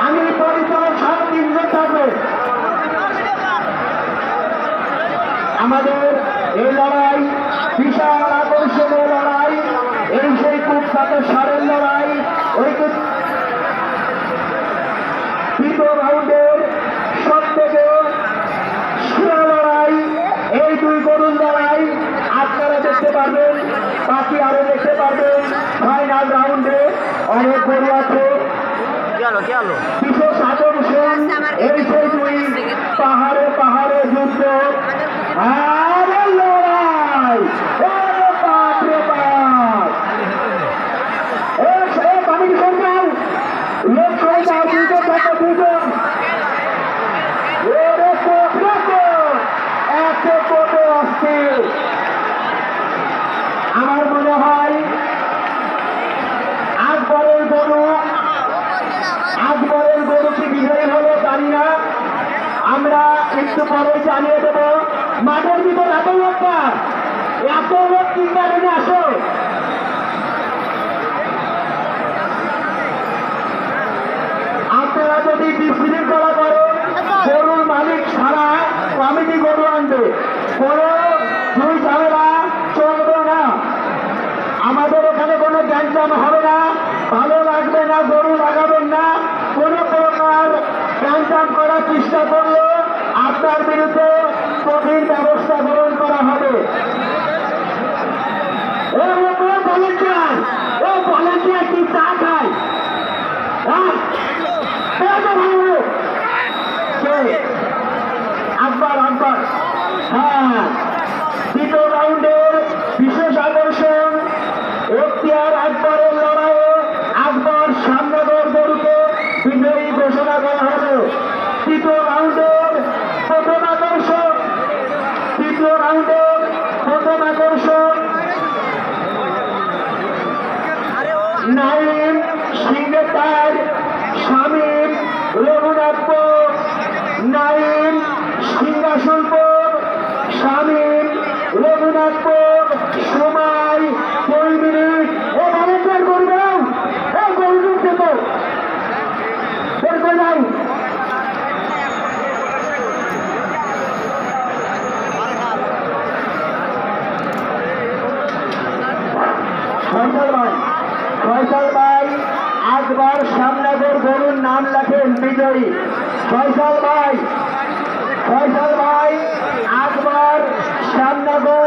আমি পরিচালক সব তিনজন থাকবে। আমাদের এই লড়াই বিশাল আকর্ষণীয় লড়াই, এই সেই খুব সারের লড়াই। ওই তৃতীয় রাউন্ডের সব থেকে সেরা লড়াই এই দুই গরুর লড়াই আপনারা দেখতে পারবেন, বাকি আরো দেখতে পারবেন। ফাইনাল রাউন্ডে অনেক গরু আছে, বিশেষ আকর্ষণ এই সেই দুই পাহাড়ে পাহাড়ে যুদ্ধ আর লড়াই। বাপরে বাপ, পানি সরকার লোক সরকার দুজন থাকে দুজন আমার মনে হয় আকবরের গরু কি বিজয়ী হলো জানি না, আমরা একটু পরে জানিয়ে দেব। মাঠের ভিতর এত লোক কি কারণে আসো? আপনারা যদি বিশৃঙ্খলা করেন, গরুর মালিক ছাড়া কমিটি গরু আনবে, কোনো দুই ঝামেলা চলবে না। আমাদের এখানে কোনো গ্যাঞ্জাম হবে না, ভালো লাগবে না, গরু লাগাবেন না। কোনো প্রকার গ্যাঞ্জাম করার চেষ্টা করলে আপনার বিরুদ্ধে কঠিন ব্যবস্থা গ্রহণ করা হবে। ভলেন্টিয়ার কি চা খায়? আকবর হ্যাঁ, দ্বিতীয় রাউন্ডের বিশেষ আকর্ষণ এখতিয়ার আকবরের লড়াইয়ে আকবর সামনের গরুকে বিজয়ী ঘোষণা করা হবে। তৃতীয় রাউন্ডের প্রথম আকর্ষণ নাইম সিংহের শামীম রঘুনাথপুর, নাইম সিংহাসনপুর, শামীম রঘুনাথপুর, সময় 2 মিনিট। ও ভলেন্টিয়ার করবে, গরু ঢুকছে তো বের করে যাই। ফয়সাল ভাই একবার সামনাগর গরুর নাম লেখেন বিজয়ী। ফয়সাল ভাই একবার সামনাগর